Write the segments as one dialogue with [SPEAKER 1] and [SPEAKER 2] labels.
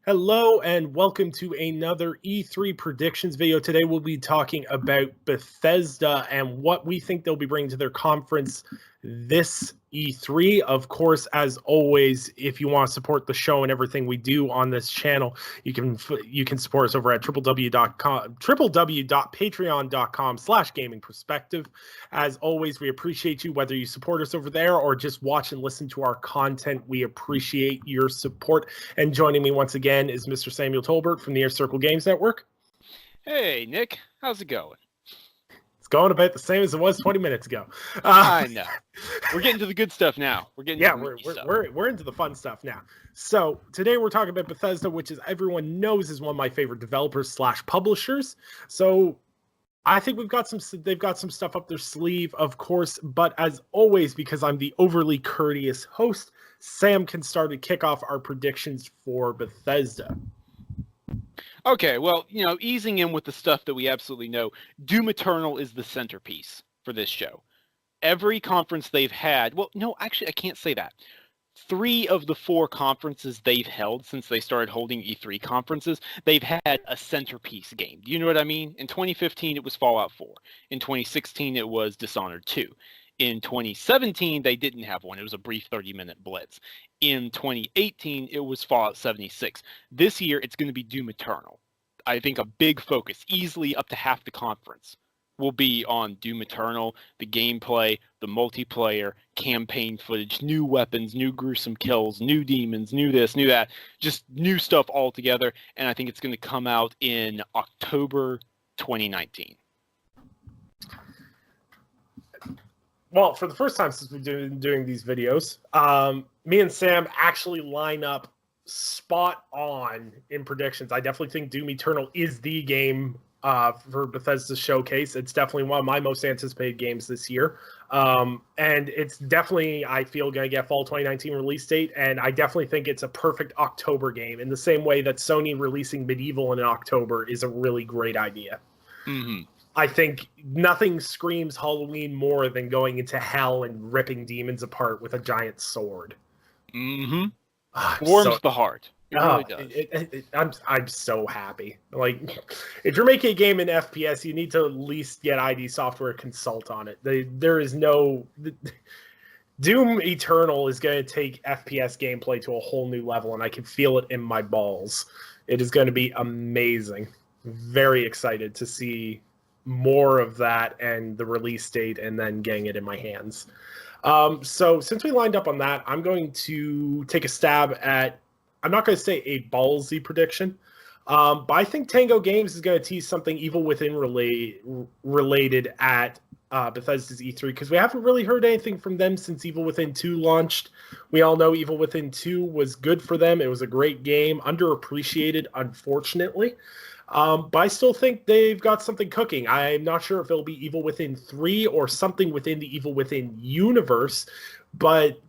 [SPEAKER 1] Hello and welcome to another E3 predictions video. Today we'll be talking about Bethesda and what we think they'll be bringing to their conference this E3. Of course, as always, if you want to support the show and everything we do on this channel, you can support us over at www.patreon.com/gamingperspective. As always, we appreciate you, whether you support us over there or just watch and listen to our content. We appreciate your support. And joining me once again is Mr. Samuel Tolbert from the Air Circle Games Network.
[SPEAKER 2] Hey, Nick. How's it going?
[SPEAKER 1] It's going about the same as it was 20 minutes ago.
[SPEAKER 2] I know. We're getting to the good stuff now. We're
[SPEAKER 1] into the fun stuff now. So today we're talking about Bethesda, which is everyone knows is one of my favorite developers/publishers. So I think they've got some stuff up their sleeve, of course. But as always, because I'm the overly courteous host, Sam can start to kick off our predictions for Bethesda.
[SPEAKER 2] Okay, well, easing in with the stuff that we absolutely know, Doom Eternal is the centerpiece for this show. Every conference they've had, well, no, actually, I can't say that. 3 of the 4 conferences they've held since they started holding E3 conferences, they've had a centerpiece game. Do you know what I mean? In 2015, it was Fallout 4. In 2016, it was Dishonored 2. In 2017, they didn't have one. It was a brief 30-minute blitz. In 2018, it was Fallout 76. This year, it's going to be Doom Eternal. I think a big focus, easily up to half the conference, will be on Doom Eternal, the gameplay, the multiplayer, campaign footage, new weapons, new gruesome kills, new demons, new this, new that, just new stuff altogether. And I think it's going to come out in October 2019.
[SPEAKER 1] Well, for the first time since we've been doing these videos, me and Sam actually line up spot on in predictions. I definitely think Doom Eternal is the game for Bethesda's showcase. It's definitely one of my most anticipated games this year. And it's definitely, I feel, going to get fall 2019 release date. And I definitely think it's a perfect October game in the same way that Sony releasing Medieval in October is a really great idea.
[SPEAKER 2] Mm-hmm.
[SPEAKER 1] I think nothing screams Halloween more than going into hell and ripping demons apart with a giant sword.
[SPEAKER 2] Mm-hmm. Warms the heart. It really does.
[SPEAKER 1] I'm so happy. Like, if you're making a game in FPS, you need to at least get ID Software consult on it. There is no... Doom Eternal is going to take FPS gameplay to a whole new level, and I can feel it in my balls. It is going to be amazing. Very excited to see more of that and the release date and then getting it in my hands. So since we lined up on that, I'm going to take a stab at, I'm not going to say a ballsy prediction, but I think Tango Games is going to tease something Evil Within related at Bethesda's E3, because we haven't really heard anything from them since Evil Within 2 launched. We all know Evil Within 2 was good for them. It was a great game, underappreciated, unfortunately. But I still think they've got something cooking. I'm not sure if it'll be Evil Within 3 or something within the Evil Within universe, but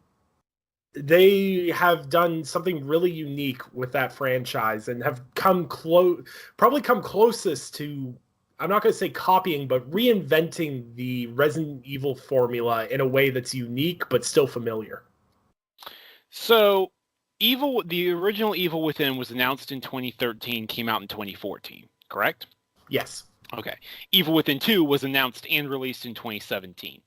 [SPEAKER 1] they have done something really unique with that franchise and have probably come closest to, I'm not going to say copying, but reinventing the Resident Evil formula in a way that's unique but still familiar.
[SPEAKER 2] So, the original Evil Within was announced in 2013, came out in 2014, correct?
[SPEAKER 1] Yes.
[SPEAKER 2] Okay. Evil Within 2 was announced and released in 2017. Yep.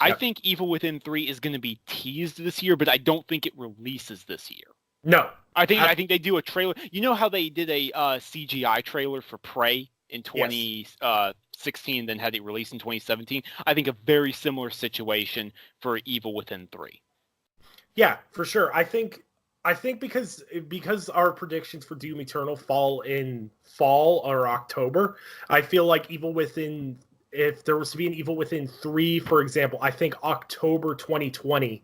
[SPEAKER 2] I think Evil Within 3 is going to be teased this year, but I don't think it releases this year.
[SPEAKER 1] No.
[SPEAKER 2] I think they do a trailer. You know how they did a CGI trailer for Prey in 2016, then had it released in 2017? I think a very similar situation for Evil Within 3.
[SPEAKER 1] Yeah, for sure. I think because our predictions for Doom Eternal fall in fall or October, I feel like Evil Within, if there was to be an Evil Within 3, for example, I think October 2020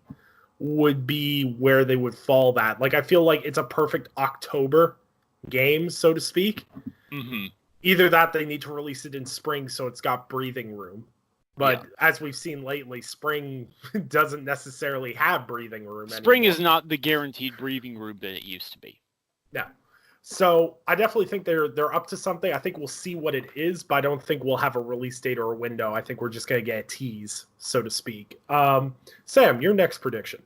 [SPEAKER 1] would be where they would fall that. Like, I feel like it's a perfect October game, so to speak.
[SPEAKER 2] Mm-hmm.
[SPEAKER 1] Either that, they need to release it in spring so it's got breathing room. But as we've seen lately, spring doesn't necessarily have breathing room anymore.
[SPEAKER 2] Spring is not the guaranteed breathing room that it used to be.
[SPEAKER 1] Yeah. So I definitely think they're up to something. I think we'll see what it is, but I don't think we'll have a release date or a window. I think we're just going to get a tease, so to speak. Sam, your next prediction.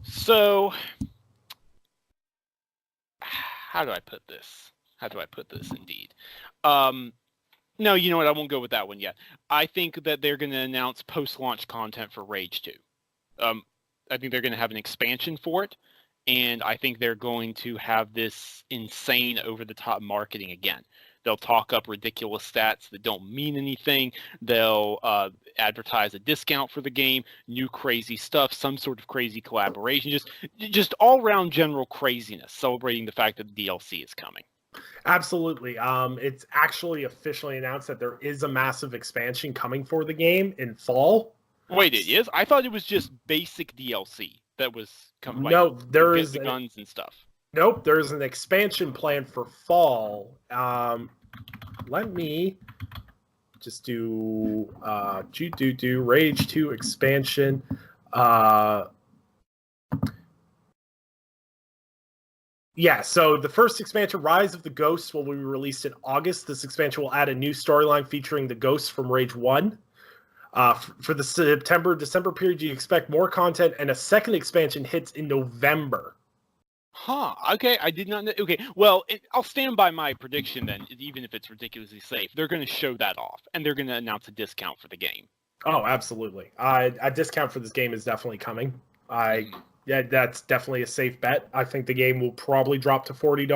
[SPEAKER 2] So how do I put this? Indeed? No, you know what? I won't go with that one yet. I think that they're going to announce post-launch content for Rage 2. I think they're going to have an expansion for it, and I think they're going to have this insane over-the-top marketing again. They'll talk up ridiculous stats that don't mean anything. They'll advertise a discount for the game, new crazy stuff, some sort of crazy collaboration, just all-around general craziness, celebrating the fact that the DLC is coming.
[SPEAKER 1] Absolutely. It's actually officially announced that there is a massive expansion coming for the game in fall.
[SPEAKER 2] Wait, it is? I thought it was just basic DLC that was coming.
[SPEAKER 1] No, there is
[SPEAKER 2] the guns and stuff.
[SPEAKER 1] Nope, there's an expansion plan for fall. Let me just do Rage 2 expansion. Yeah, so the first expansion, Rise of the Ghosts, will be released in August. This expansion will add a new storyline featuring the ghosts from Rage 1. For the September-December period, you expect more content, and a second expansion hits in November.
[SPEAKER 2] Huh, okay, I did not know. Okay, well, I'll stand by my prediction then, even if it's ridiculously safe. They're going to show that off, and they're going to announce a discount for the game.
[SPEAKER 1] Oh, absolutely. A discount for this game is definitely coming. Yeah, that's definitely a safe bet. I think the game will probably drop to $40.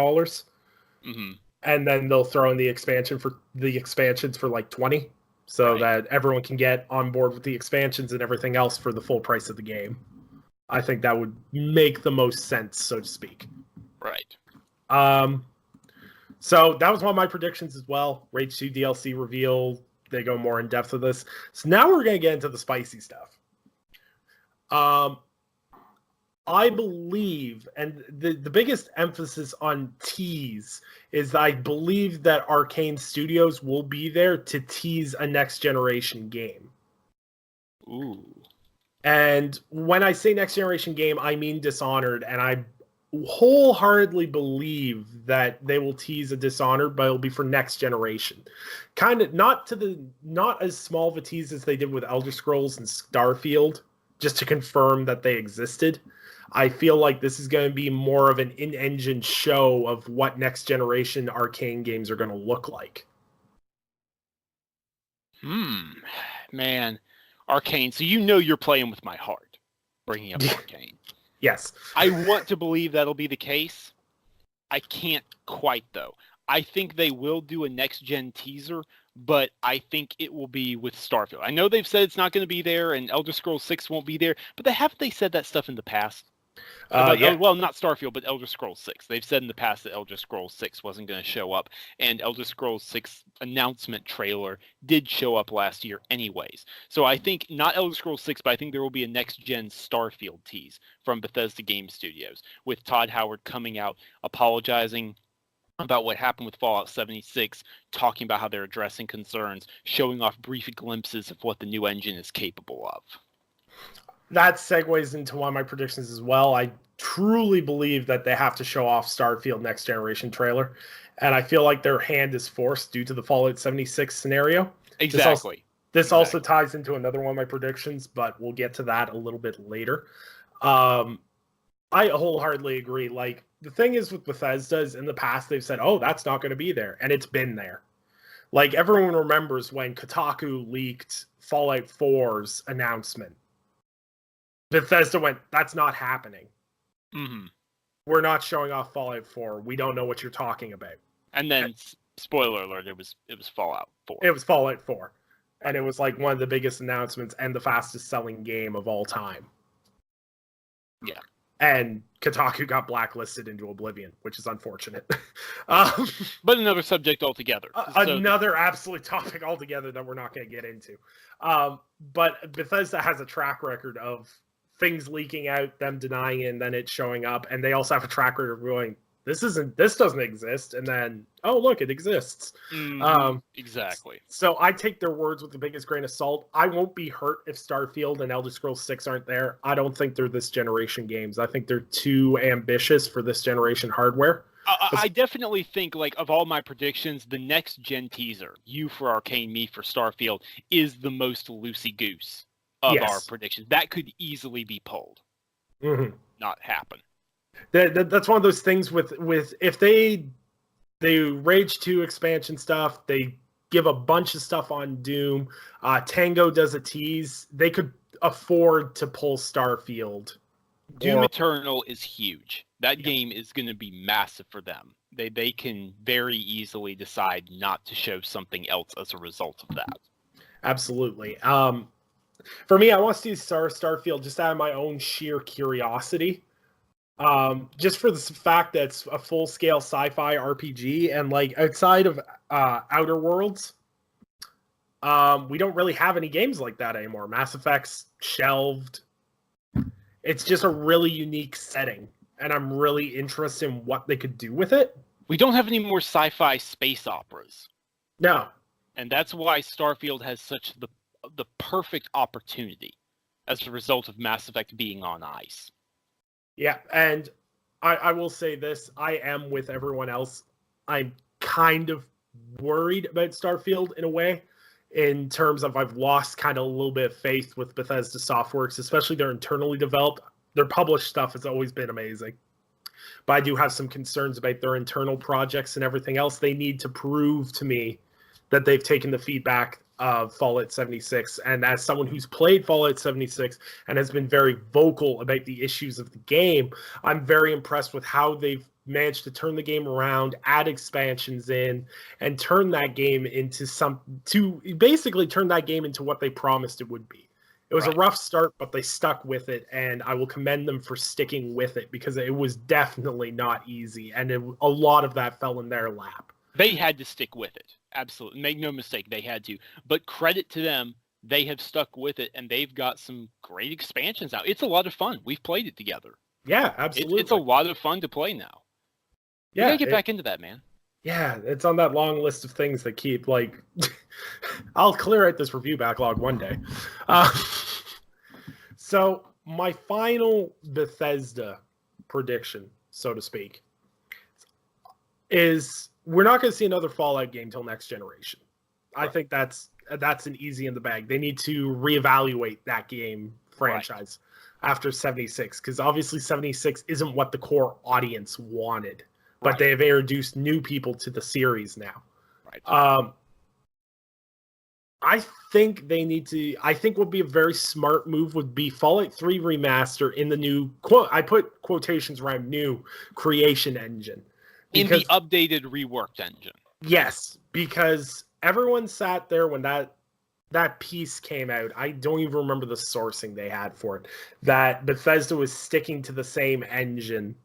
[SPEAKER 2] Mm-hmm.
[SPEAKER 1] And then they'll throw in the expansions for like $20, so that everyone can get on board with the expansions and everything else for the full price of the game. I think that would make the most sense, so to speak.
[SPEAKER 2] Right.
[SPEAKER 1] So that was one of my predictions as well. Rage 2 DLC reveal. They go more in depth with this. So now we're going to get into the spicy stuff. I believe, and the biggest emphasis on tease is I believe that Arcane Studios will be there to tease a next generation game.
[SPEAKER 2] Ooh.
[SPEAKER 1] And when I say next generation game, I mean Dishonored, and I wholeheartedly believe that they will tease a Dishonored, but it'll be for next generation. Kind of not as small of a tease as they did with Elder Scrolls and Starfield, just to confirm that they existed. I feel like this is going to be more of an in-engine show of what next generation Arcane games are going to look like.
[SPEAKER 2] Man, Arcane. So you know you're playing with my heart, bringing up Arcane.
[SPEAKER 1] Yes.
[SPEAKER 2] I want to believe that'll be the case. I can't quite, though. I think they will do a next-gen teaser, but I think it will be with Starfield. I know they've said it's not going to be there, and Elder Scrolls 6 won't be there, but haven't they said that stuff in the past?
[SPEAKER 1] Yeah.
[SPEAKER 2] Well, not Starfield, but Elder Scrolls 6. They've said in the past that Elder Scrolls 6 wasn't going to show up, and Elder Scrolls 6 announcement trailer did show up last year anyways. So I think, not Elder Scrolls 6, but I think there will be a next-gen Starfield tease from Bethesda Game Studios, with Todd Howard coming out, apologizing about what happened with Fallout 76, talking about how they're addressing concerns, showing off brief glimpses of what the new engine is capable of.
[SPEAKER 1] That segues into one of my predictions as well. I truly believe that they have to show off Starfield Next Generation trailer, and I feel like their hand is forced due to the Fallout 76 scenario.
[SPEAKER 2] Exactly.
[SPEAKER 1] This also ties into another one of my predictions, but we'll get to that a little bit later. I wholeheartedly agree. Like, the thing is with Bethesda is in the past they've said, oh, that's not going to be there, and it's been there. Like, everyone remembers when Kotaku leaked Fallout 4's announcement. Bethesda went, that's not happening.
[SPEAKER 2] Mm-hmm.
[SPEAKER 1] We're not showing off Fallout 4. We don't know what you're talking about.
[SPEAKER 2] And then, spoiler alert, it was Fallout 4.
[SPEAKER 1] It was Fallout 4. And it was like one of the biggest announcements and the fastest selling game of all time.
[SPEAKER 2] Yeah.
[SPEAKER 1] And Kotaku got blacklisted into oblivion, which is unfortunate.
[SPEAKER 2] But another subject altogether.
[SPEAKER 1] Another absolute topic altogether that we're not going to get into. But Bethesda has a track record of things leaking out, them denying it, and then it showing up. And they also have a track record of going, this doesn't exist. And then, oh, look, it exists.
[SPEAKER 2] Exactly.
[SPEAKER 1] So I take their words with the biggest grain of salt. I won't be hurt if Starfield and Elder Scrolls 6 aren't there. I don't think they're this generation games. I think they're too ambitious for this generation hardware.
[SPEAKER 2] I definitely think, like, of all my predictions, the next gen teaser, you for Arcane, me for Starfield, is the most loosey-goose of our predictions. That could easily be pulled.
[SPEAKER 1] Mm-hmm.
[SPEAKER 2] Not happen.
[SPEAKER 1] That's one of those things with if they Rage 2 expansion stuff, they give a bunch of stuff on Doom. Tango does a tease. They could afford to pull Starfield.
[SPEAKER 2] Doom Eternal is huge. That game is going to be massive for them. They can very easily decide not to show something else as a result of that.
[SPEAKER 1] Absolutely. For me, I want to see Starfield just out of my own sheer curiosity. Just for the fact that it's a full-scale sci-fi RPG, and like outside of Outer Worlds, we don't really have any games like that anymore. Mass Effect's shelved. It's just a really unique setting, and I'm really interested in what they could do with it.
[SPEAKER 2] We don't have any more sci-fi space operas.
[SPEAKER 1] No.
[SPEAKER 2] And that's why Starfield has such the perfect opportunity as a result of Mass Effect being on ice.
[SPEAKER 1] Yeah, and I will say this, I am with everyone else. I'm kind of worried about Starfield in a way, in terms of I've lost kind of a little bit of faith with Bethesda Softworks, especially their internally developed. Their published stuff has always been amazing. But I do have some concerns about their internal projects and everything else. They need to prove to me that they've taken the feedback of Fallout 76. And as someone who's played Fallout 76 and has been very vocal about the issues of the game, I'm very impressed with how they've managed to turn the game around, add expansions in, and turn that game into basically turn that game into what they promised it would be. It was a rough start, but they stuck with it, and I will commend them for sticking with it, because it was definitely not easy, and a lot of that fell in their lap.
[SPEAKER 2] They had to stick with it. Absolutely. Make no mistake, they had to. But credit to them, they have stuck with it, and they've got some great expansions out. It's a lot of fun. We've played it together.
[SPEAKER 1] Yeah, absolutely.
[SPEAKER 2] It's a lot of fun to play now. Yeah, you gotta get back into that, man.
[SPEAKER 1] Yeah, it's on that long list of things that keep, like... I'll clear out this review backlog one day. So, my final Bethesda prediction, so to speak, is we're not going to see another Fallout game till next generation. Right. I think that's an easy in the bag. They need to reevaluate that game franchise after 76, because obviously 76 isn't what the core audience wanted, but they have introduced new people to the series now. Right. I think they need to. I think would be a very smart move would be Fallout 3 remaster in the new quote. I put quotations around new creation engine.
[SPEAKER 2] In the updated, reworked engine.
[SPEAKER 1] Yes, because everyone sat there when that piece came out. I don't even remember the sourcing they had for it. That Bethesda was sticking to the same engine,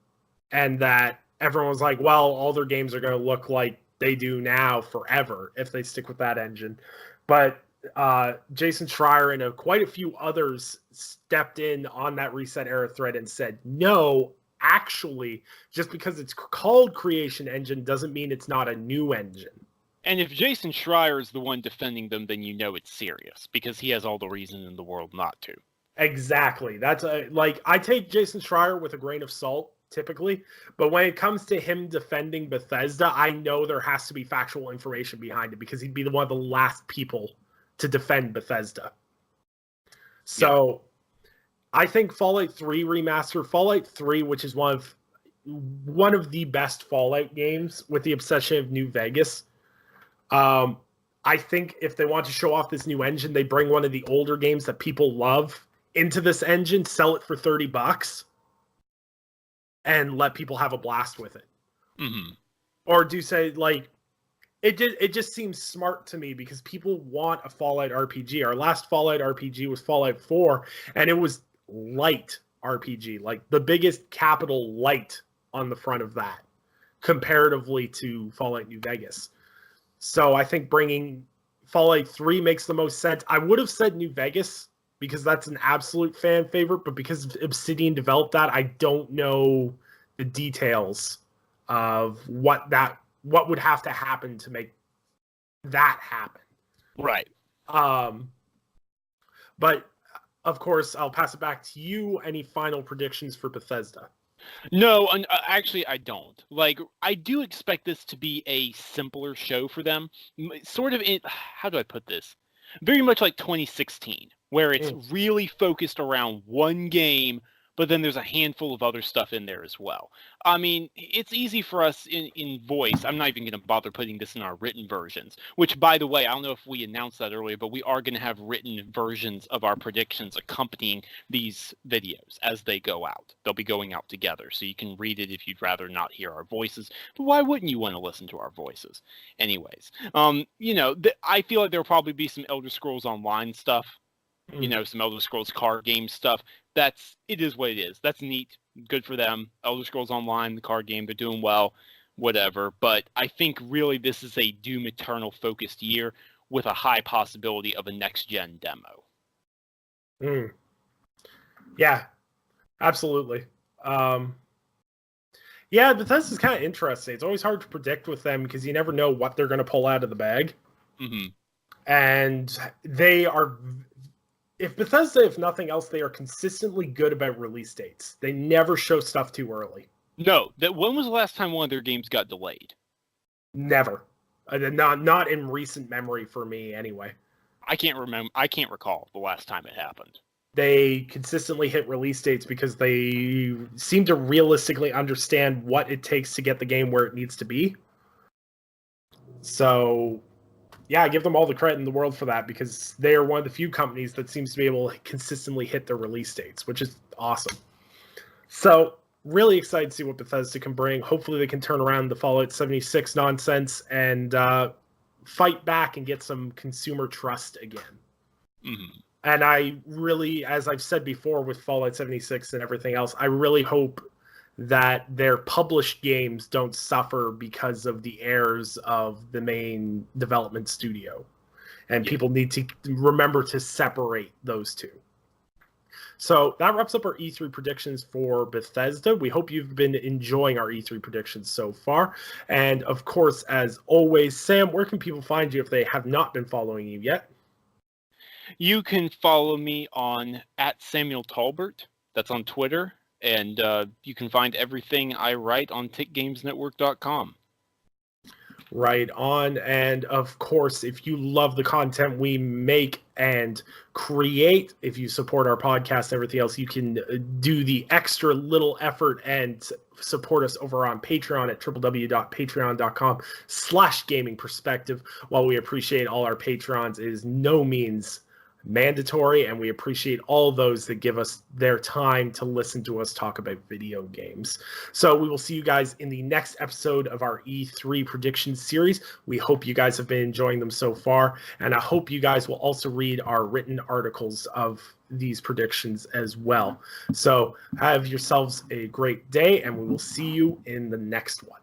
[SPEAKER 1] and that everyone was like, well, all their games are going to look like they do now forever if they stick with that engine. But Jason Schreier and quite a few others stepped in on that Reset Era thread and said, no, actually, just because it's called Creation Engine doesn't mean it's not a new engine.
[SPEAKER 2] And if Jason Schreier is the one defending them, then you know it's serious, because he has all the reason in the world not to.
[SPEAKER 1] Exactly. That's I take Jason Schreier with a grain of salt, typically, but when it comes to him defending Bethesda, I know there has to be factual information behind it, because he'd be one of the last people to defend Bethesda. So I think Fallout 3 remaster, Fallout 3, which is one of the best Fallout games, with the obsession of New Vegas. I think if they want to show off this new engine, they bring one of the older games that people love into this engine, sell it for $30, and let people have a blast with it.
[SPEAKER 2] Mm-hmm.
[SPEAKER 1] Or do say, like, it just seems smart to me, because people want a Fallout RPG. Our last Fallout RPG was Fallout 4, and it was light RPG, like the biggest capital light on the front of that, comparatively to Fallout New Vegas. So I think bringing Fallout 3 makes the most sense. I would have said New Vegas, because that's an absolute fan favorite, but because Obsidian developed that, I don't know the details of what would have to happen to make that happen.
[SPEAKER 2] Right.
[SPEAKER 1] But of course, I'll pass it back to you. Any final predictions for Bethesda?
[SPEAKER 2] No, actually, I don't. Like, I do expect this to be a simpler show for them. Sort of, how do I put this? Very much like 2016, where it's really focused around one game, but then there's a handful of other stuff in there as well. I mean, it's easy for us in voice. I'm not even going to bother putting this in our written versions, which, by the way, I don't know if we announced that earlier, but we are going to have written versions of our predictions accompanying these videos as they go out. They'll be going out together, so you can read it if you'd rather not hear our voices. But why wouldn't you want to listen to our voices? Anyways, I feel like there'll probably be some Elder Scrolls Online stuff. Some Elder Scrolls card game stuff. It is what it is. That's neat. Good for them. Elder Scrolls Online, the card game, they're doing well, whatever. But I think really this is a Doom Eternal focused year with a high possibility of a next-gen demo.
[SPEAKER 1] Yeah, absolutely. Yeah, Bethesda's kind of interesting. It's always hard to predict with them because you never know what they're going to pull out of the bag.
[SPEAKER 2] Mm-hmm.
[SPEAKER 1] And they are... If Bethesda, if nothing else, they are consistently good about release dates. They never show stuff too early.
[SPEAKER 2] No. When was the last time one of their games got delayed?
[SPEAKER 1] Never. Not in recent memory for me, anyway.
[SPEAKER 2] I can't remember. I can't recall the last time it happened.
[SPEAKER 1] They consistently hit release dates because they seem to realistically understand what it takes to get the game where it needs to be. So... yeah, I give them all the credit in the world for that because they are one of the few companies that seems to be able to consistently hit their release dates, which is awesome. So, really excited to see what Bethesda can bring. Hopefully they can turn around the Fallout 76 nonsense and fight back and get some consumer trust again.
[SPEAKER 2] Mm-hmm.
[SPEAKER 1] And I really, as I've said before with Fallout 76 and everything else, I really hope that their published games don't suffer because of the errors of the main development studio. And people need to remember to separate those two. So that wraps up our E3 predictions for Bethesda. We hope you've been enjoying our E3 predictions so far. And of course, as always, Sam, where can people find you if they have not been following you yet?
[SPEAKER 2] You can follow me on @SamuelTolbert. That's on Twitter. And you can find everything I write on TickGamesNetwork.com.
[SPEAKER 1] Right on. And of course, if you love the content we make and create, if you support our podcast and everything else, you can do the extra little effort and support us over on Patreon at www.patreon.com/gamingperspective. While we appreciate all our patrons, it is no means mandatory, and we appreciate all those that give us their time to listen to us talk about video games. So we will see you guys in the next episode of our E3 prediction series. We hope you guys have been enjoying them so far, and I hope you guys will also read our written articles of these predictions as well. So have yourselves a great day, and we will see you in the next one.